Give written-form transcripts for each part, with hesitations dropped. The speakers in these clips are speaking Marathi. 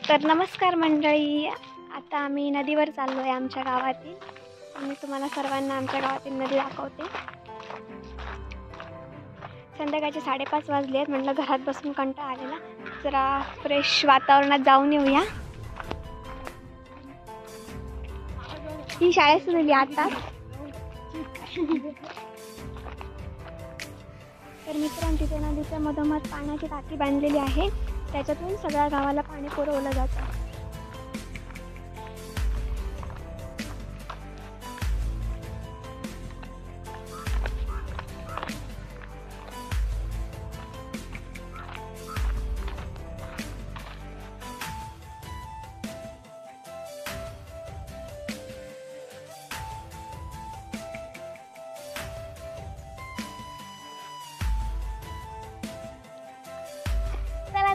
तर नमस्कार मंडळी, आता आम्ही नदीवर चाललो आहे आमच्या गावातील. मी तुम्हाला सर्वांना आमच्या गावातील नदी दाखवते. संध्याकाळचे 5:30 वाजले आहेत. म्हटलं घरात बसून कंटाळा आलेला, जरा फ्रेश वातावरणात जाऊन येऊया. ही शाळेत सुरू आता. तर मित्रांनो, तिथे नदीच्या मधोमध पाण्याची टाकी बांधलेली आहे. त्याच्यातून सगळ्या गावाला पाणी पुरवलं जातं.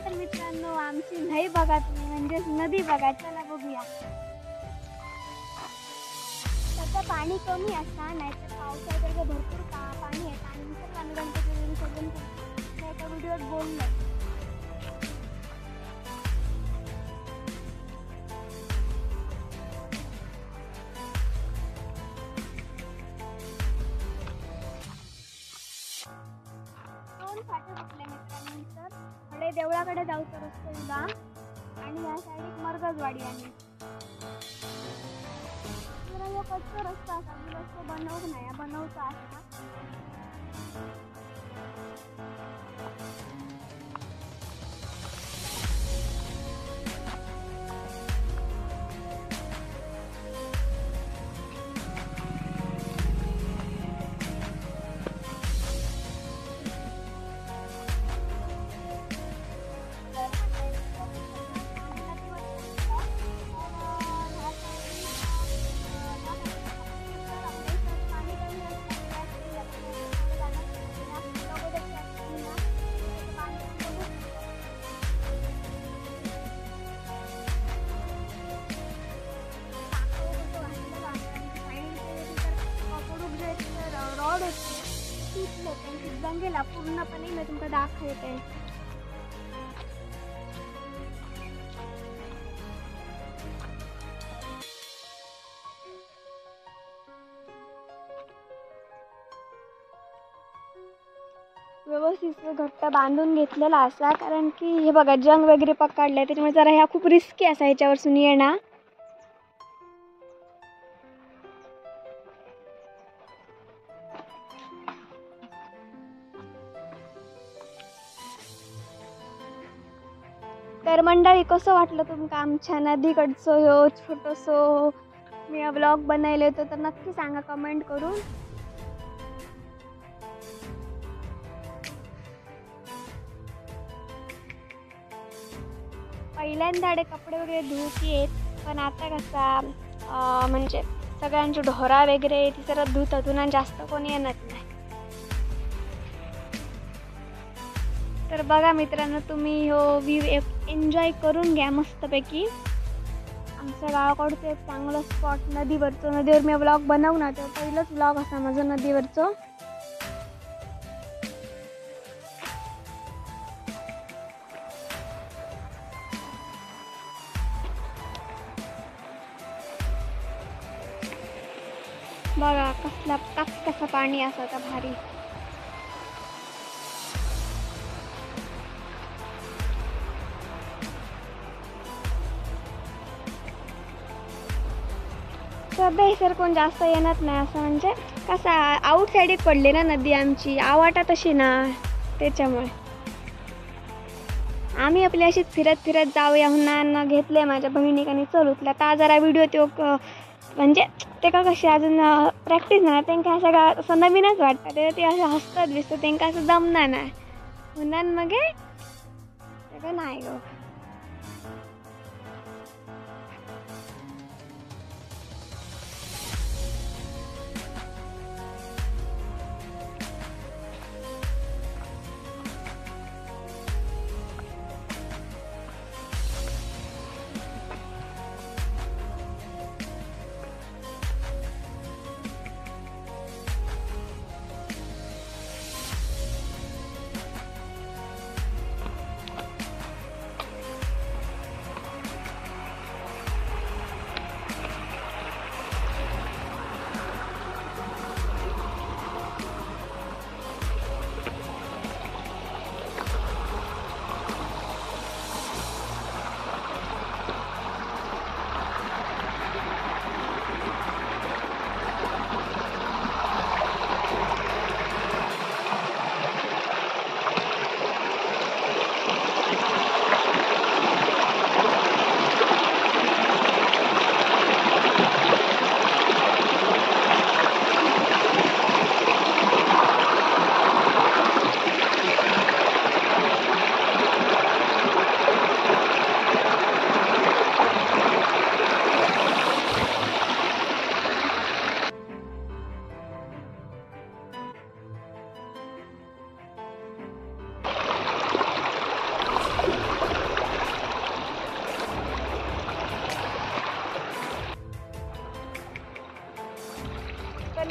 तर मित्रांनो, आमची नाही बघा तुम्ही, म्हणजेच नदी बघा. चला बघूया. सध्या पाणी कमी असता, नाहीतर पावसाळ्यात भरपूर पाणी आहे. आणि गणपती विसर्जन एका व्हिडिओत बोललं. मित्रांनंतर थोडे देवळाकडे जाऊचं रस्ता आणि या साईड एक मरगजवाडी आहे. कच्चा रस्ता असा, रस्ता बनवत नाही, बनवता असा. गंगेला पूर्णपणे मी तुमका दाखवते. व्यवस्थित घट्ट बांधून घेतलेला असा, कारण की हे बघा जंग वगैरे पकडले, त्याच्यामुळे जरा ह्या खूप रिस्की असा ह्याच्यावरसून येणं. तर मंडळी, कसं वाटलं तुमका आमच्या नदीकडचं ह्यो छोटंसं मी व्लॉग बनवले होतो, तर नक्की सांगा कमेंट करून. पहिल्यांदा कपडे वगैरे धुवून येत, पण आता कसा म्हणजे सगळ्यांची ढोरा वगैरे ती सरत धुतातून आणि जास्त कोणी येणार नाही. तर बघा मित्रांनो, तुम्ही हो व्ह्यू एन्जॉय करून घ्या मस्तपैकी. आमच्या गावाकडचं एक चांगलं स्पॉट नदीवरचं. नदीवर मी व्लॉग बनवणार, तर पहिलंच व्लॉग असा माझं नदीवरचं. बघा कसला कसं पाणी असं आता भारी. सध्या सर कोण जास्त येणार नाही, असं म्हणजे कसं आउट साईडच पडली ना नदी आमची, आवाटा तशी ना, त्याच्यामुळे आम्ही आपली अशीच फिरत फिरत जाऊया म्हणून घेतले माझ्या बहिणीकानी चलूतला. तर जरा व्हिडिओ तो म्हणजे ते का कशी अजून प्रॅक्टिस नाही, त्यांना असं असं नवीनच वाटतं, ते असं हसतात दिसतं, त्यांना असं जमणार नाही म्हणून मग ते नाही गो.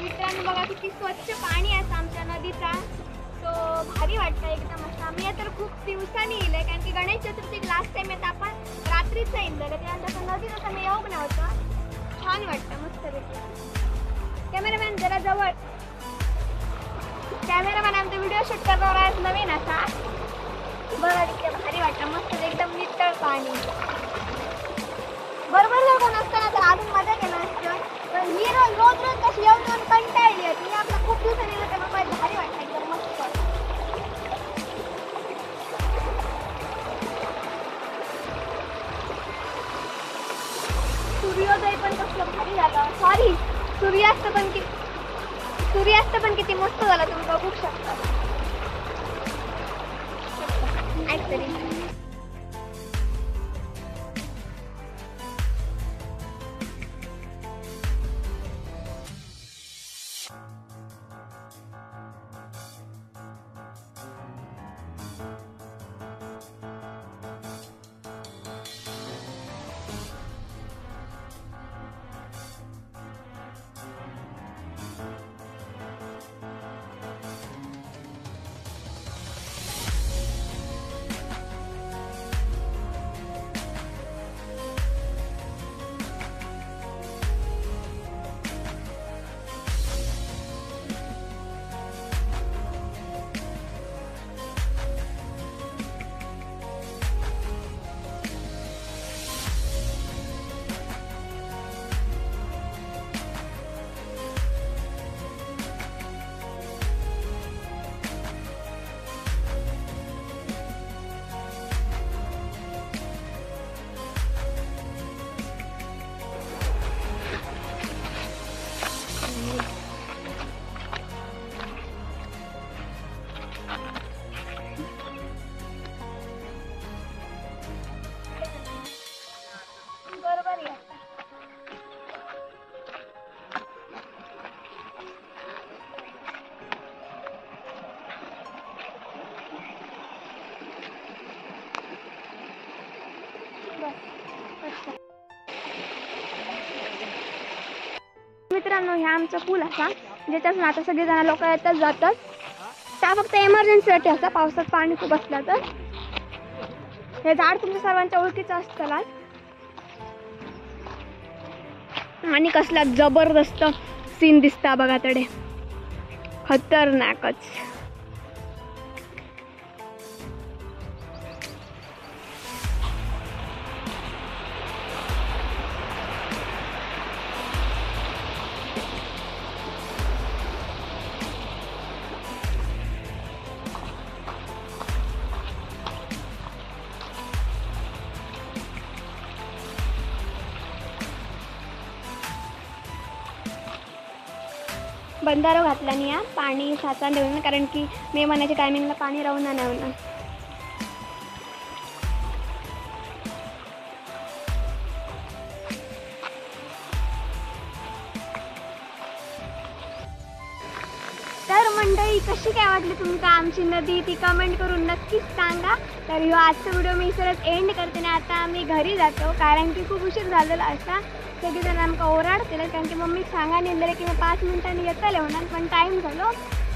मित्रांनो बघा किती स्वच्छ पाणी आहे आमच्या नदीचा. तो भारी वाटतं एकदम असं. मी तर खूप दिवसांनी येईल कारण की गणेश चतुर्थी लास्ट टाइम येतं आपण रात्रीच येईल त्यानंतर नदीत असं मी येऊक नव्हतं. छान वाटतं मस्त पैकी. कॅमेरामॅन जरा जवळ. कॅमेरामॅन आमचा व्हिडिओ शूट करणार आहे नवीन असा. बघा तिथे भारी वाटतं मस्त एकदम नितळ पाणी. बरोबर जर कोण असतं ना तर अजून मजा केलं असतं. पण ही रोज रोज कशी येऊन येऊन कंटाळली होती. मी आपला खूप दिवसांनी येलं तर मला भारी वाटतं एकदम मस्त. सूर्योदय पण कसलं भारी झालं. सॉरी सूर्यास्त पण किती मस्त झाला तुम्ही बघू शकता. ऍक्च्युअली मित्रांनो हे आमचा पूल असा ज्याच्यातून आता सगळेजण लोक येतात जातात. त्या फक्त इमर्जन्सीसाठी असा पावसात पाणी खूप असलं तर. हे झाड तुमच्या सर्वांच्या ओळखीचं असतं. आणि कसला जबरदस्त सीन दिसता बघा तडे. खतरनाकच. बंधारा घातला नाही या पाणी साचून ठेवून कारण की मे महिन्याच्या टायमिंगला पाणी राहून नाही होणार. तर मंडळी कशी काय वाटली तुमका आमची नदी ती कमेंट करून नक्कीच सांगा. तर ह्यो आजचा व्हिडिओ मी सरच एंड करते आणि आता आम्ही घरी जातो कारण की खूप उशीर झालेला असा. सगळीजण आमका ओरडतील कारण की मम्मी सांगा नेलं की मी 5 मिनिटांनी येतले होणार पण टाईम झालो.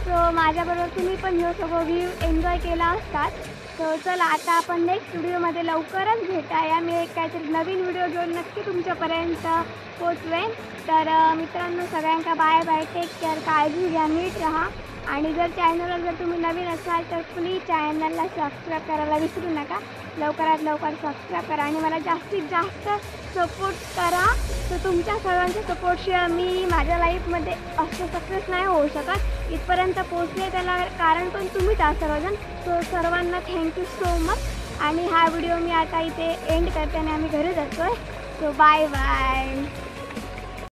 सो माझ्याबरोबर तुम्ही पण ह्यो सगळं व्ह्यू एन्जॉय केला असतात. सो चला आता आपण नेक्स्ट व्हिडिओमध्ये लवकरच भेटाया. मी एक काहीतरी नवीन व्हिडिओ घेऊन नक्की तुमच्यापर्यंत पोचवेन. तर मित्रांनो सगळ्यांका बाय बाय. Take care. काळजी घ्या. नीट राहा. आणि जर चॅनलवर जर तुम्ही नवीन असाल तर प्लीज चॅनलला सबस्क्राईब करायला विसरू नका. लवकरात लवकर सबस्क्राईब करा आणि मला जास्तीत जास्त सपोर्ट करा. तर तुमच्या सर्वांच्या सपोर्टशिवाय मी माझ्या लाईफमध्ये असं सक्सेस नाही होऊ शकत. इथपर्यंत पोचले त्याला कारण पण तुम्हीच आहात सर्वजण. सो सर्वांना थँक्यू सो मच. आणि हा व्हिडिओ मी आता इथे एंड करते आणि आम्ही घरी जातो आहे. So bye bye.